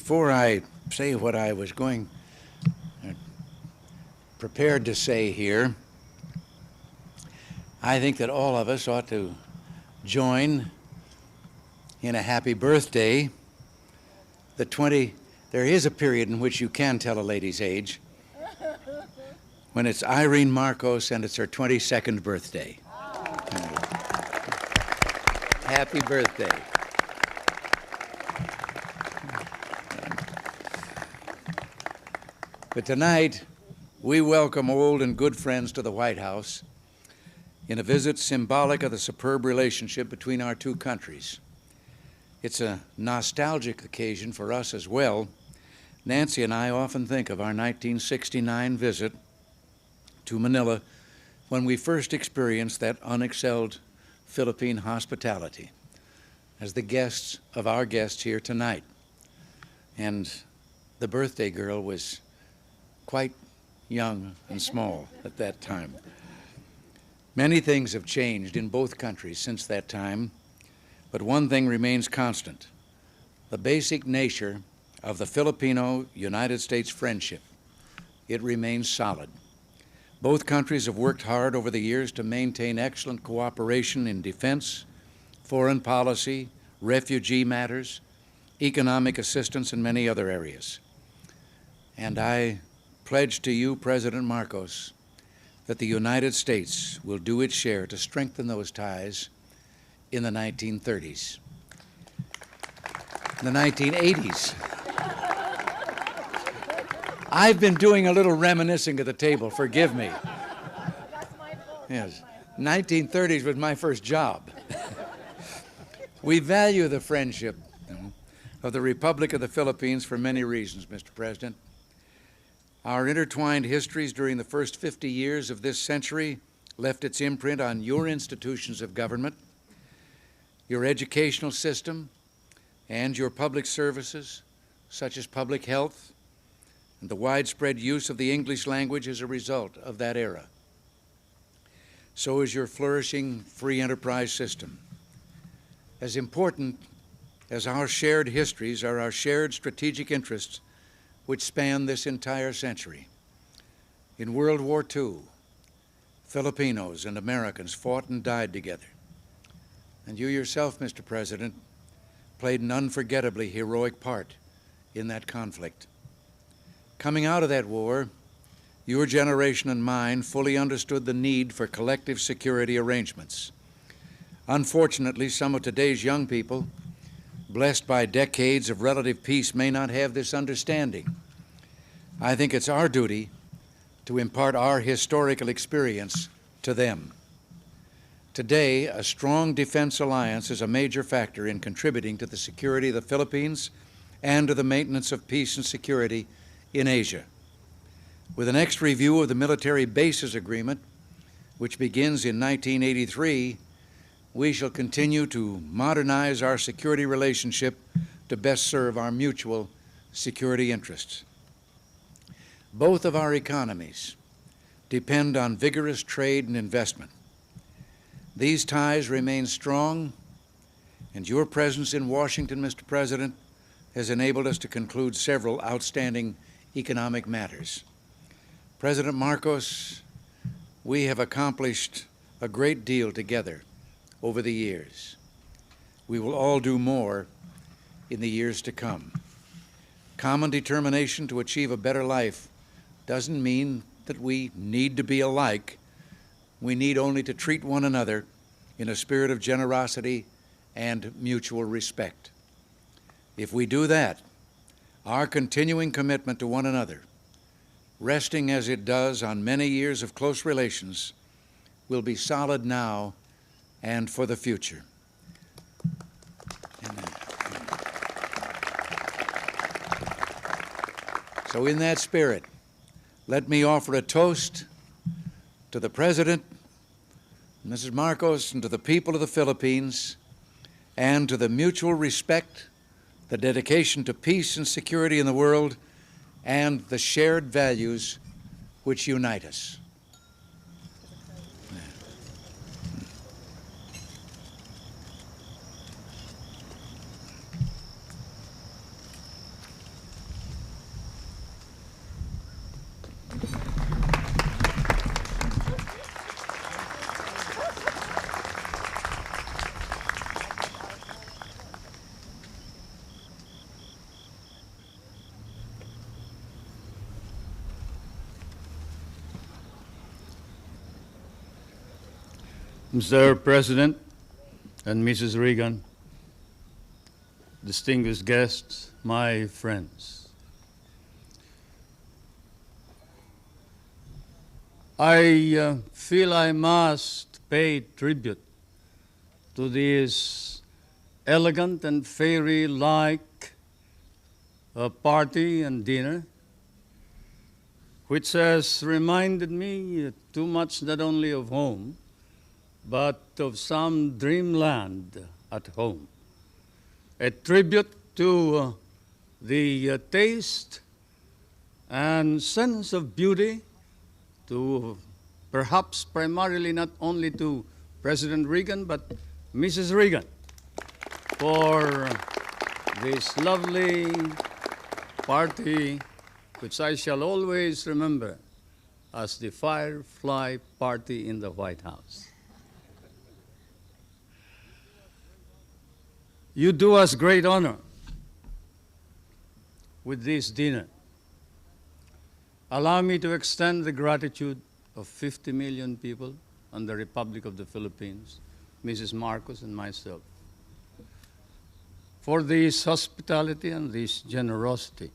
Before I say what I was prepared to say here, I think that all of us ought to join in a happy birthday. There is a period in which you can tell a lady's age, when it's Irene Marcos and it's her 22nd birthday. Happy birthday. But tonight, we welcome old and good friends to the White House in a visit symbolic of the superb relationship between our two countries. It's a nostalgic occasion for us as well. Nancy and I often think of our 1969 visit to Manila when we first experienced that unexcelled Philippine hospitality as the guests of our guests here tonight. And the birthday girl was quite young and small at that time. Many things have changed in both countries since that time, but one thing remains constant: the basic nature of the Filipino-United States friendship. It remains solid. Both countries have worked hard over the years to maintain excellent cooperation in defense, foreign policy, refugee matters, economic assistance, and many other areas. And I pledge to you, President Marcos, that the United States will do its share to strengthen those ties in the 1930s. In the 1980s. I've been doing a little reminiscing at the table, forgive me. That's my fault. Yes, 1930s was my first job. We value the friendship of the Republic of the Philippines for many reasons, Mr. President. Our intertwined histories during the first 50 years of this century left its imprint on your institutions of government, your educational system, and your public services, such as public health, and the widespread use of the English language as a result of that era. So is your flourishing free enterprise system. As important as our shared histories are our shared strategic interests, which span this entire century. In World War II, Filipinos and Americans fought and died together. And you yourself, Mr. President, played an unforgettably heroic part in that conflict. Coming out of that war, your generation and mine fully understood the need for collective security arrangements. Unfortunately, some of today's young people, blessed by decades of relative peace, may not have this understanding. I think it's our duty to impart our historical experience to them. Today, a strong defense alliance is a major factor in contributing to the security of the Philippines and to the maintenance of peace and security in Asia. With the next review of the military bases agreement, which begins in 1983, we shall continue to modernize our security relationship to best serve our mutual security interests. Both of our economies depend on vigorous trade and investment. These ties remain strong, and your presence in Washington, Mr. President, has enabled us to conclude several outstanding economic matters. President Marcos, we have accomplished a great deal together over the years. We will all do more in the years to come. Common determination to achieve a better life doesn't mean that we need to be alike. We need only to treat one another in a spirit of generosity and mutual respect. If we do that, our continuing commitment to one another, resting as it does on many years of close relations, will be solid now and for the future. Amen. So in that spirit, let me offer a toast to the President, Mrs. Marcos, and to the people of the Philippines, and to the mutual respect, the dedication to peace and security in the world, and the shared values which unite us. Mr. President and Mrs. Reagan, distinguished guests, my friends, I feel I must pay tribute to this elegant and fairy-like party and dinner, which has reminded me too much not only of home, but of some dreamland at home. A tribute to the taste and sense of beauty, to perhaps primarily not only to President Reagan, but Mrs. Reagan, for this lovely party, which I shall always remember as the Firefly Party in the White House. You do us great honor with this dinner. Allow me to extend the gratitude of 50 million people in the Republic of the Philippines, Mrs. Marcos and myself, for this hospitality and this generosity.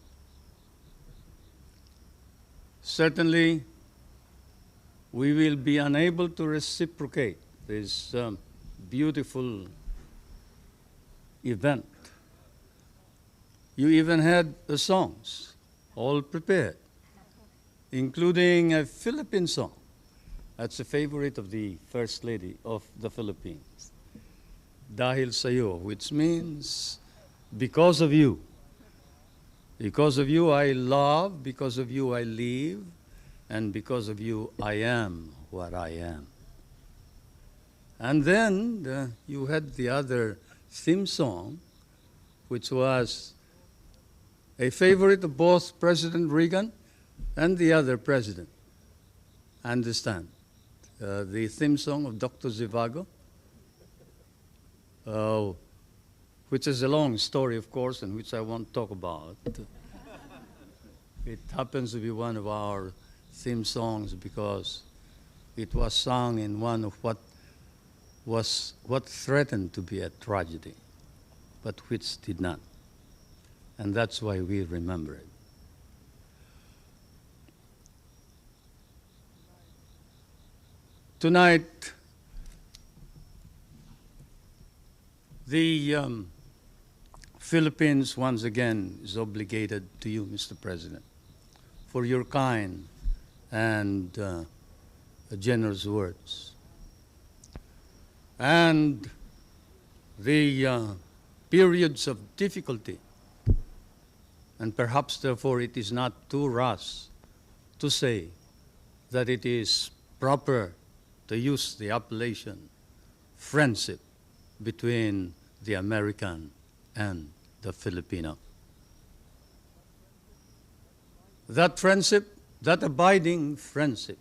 Certainly, we will be unable to reciprocate this beautiful event. You even had the songs all prepared, including a Philippine song. That's a favorite of the First Lady of the Philippines, Dahil Sa'yo, which means because of you. Because of you I love, because of you I live, and because of you I am what I am. And then you had the other theme song, which was a favorite of both President Reagan and the other president. Understand? The theme song of Dr. Zhivago, which is a long story, of course, and which I won't talk about. It happens to be one of our theme songs because it was sung in one of what threatened to be a tragedy, but which did not. And that's why we remember it. Tonight, the Philippines once again is obligated to you, Mr. President, for your kind and generous words. And the periods of difficulty, and perhaps therefore it is not too rash to say that it is proper to use the appellation friendship between the American and the Filipino. That friendship, that abiding friendship,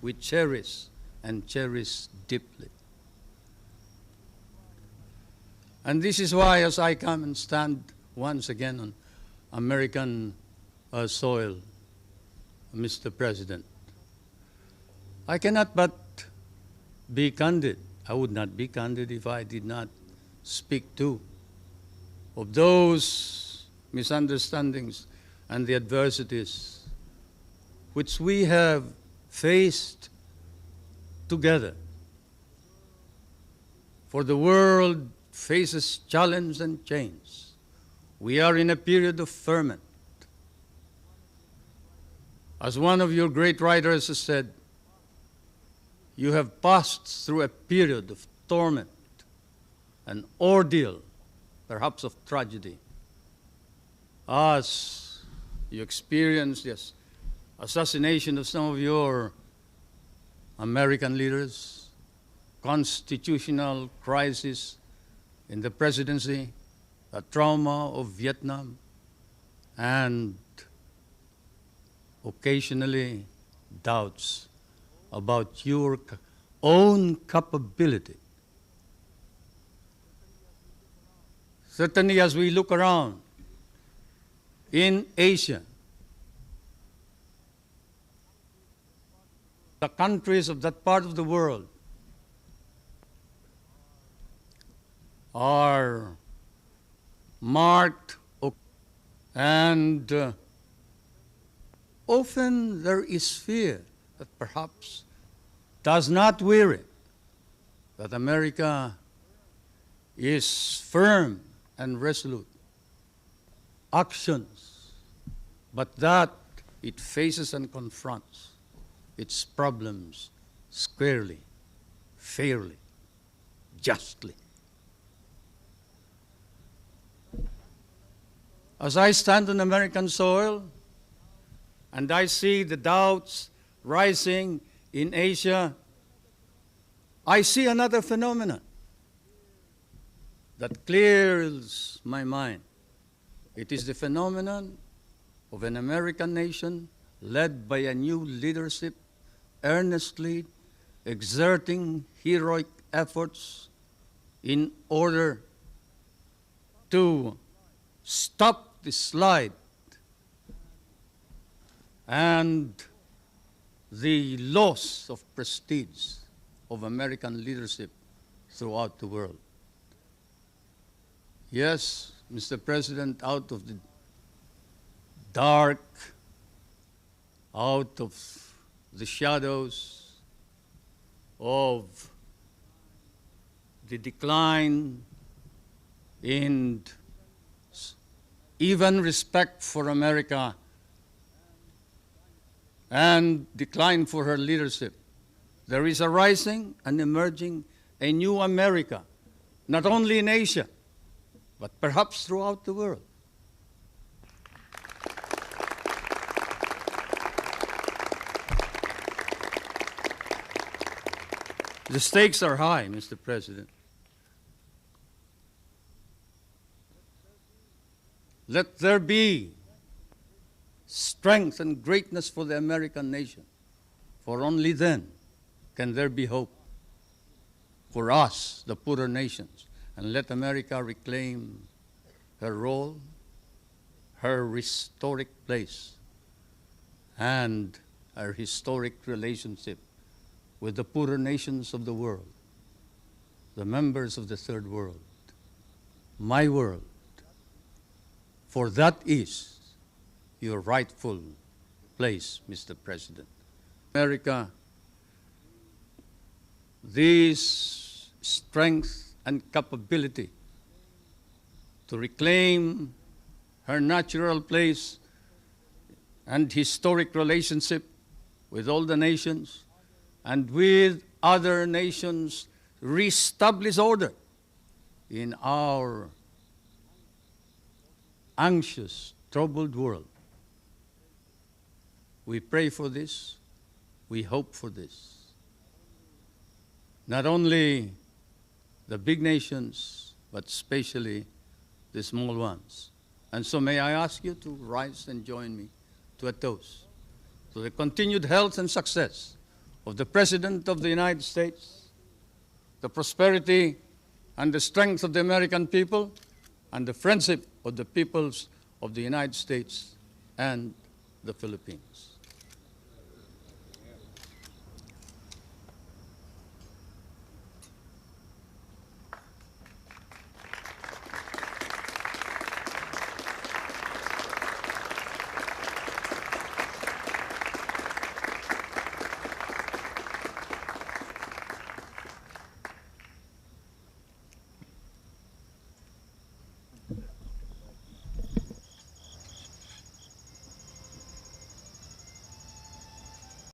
we cherish and cherish deeply. And this is why, as I come and stand once again on American soil, Mr. President, I cannot but be candid. I would not be candid if I did not speak too of those misunderstandings and the adversities which we have faced together. For the world faces challenge and change. We are in a period of ferment. As one of your great writers has said, you have passed through a period of torment, an ordeal, perhaps of tragedy, as you experienced the assassination of some of your American leaders, constitutional crisis in the presidency, the trauma of Vietnam, and occasionally doubts about your own capability. Certainly, as we look around in Asia, the countries of that part of the world are marked, and often there is fear that perhaps does not weary, that America is firm and resolute. Actions, but that it faces and confronts its problems squarely, fairly, justly. As I stand on American soil and I see the doubts rising in Asia, I see another phenomenon that clears my mind. It is the phenomenon of an American nation led by a new leadership, earnestly exerting heroic efforts in order to stop the slide and the loss of prestige of American leadership throughout the world. Yes, Mr. President, out of the dark, out of the shadows of the decline in even respect for America and decline for her leadership, there is a rising and emerging a new America, not only in Asia, but perhaps throughout the world. The stakes are high, Mr. President. Let there be strength and greatness for the American nation, for only then can there be hope for us, the poorer nations, and let America reclaim her role, her historic place, and her historic relationship with the poorer nations of the world, the members of the third world, my world, for that is your rightful place, Mr. President. America, this strength and capability to reclaim her natural place and historic relationship with all the nations and with other nations, reestablish order in our anxious, troubled world. We pray for this, we hope for this. Not only the big nations, but especially the small ones. And so may I ask you to rise and join me to a toast to the continued health and success of the President of the United States, the prosperity and the strength of the American people, and the friendship of the peoples of the United States and the Philippines.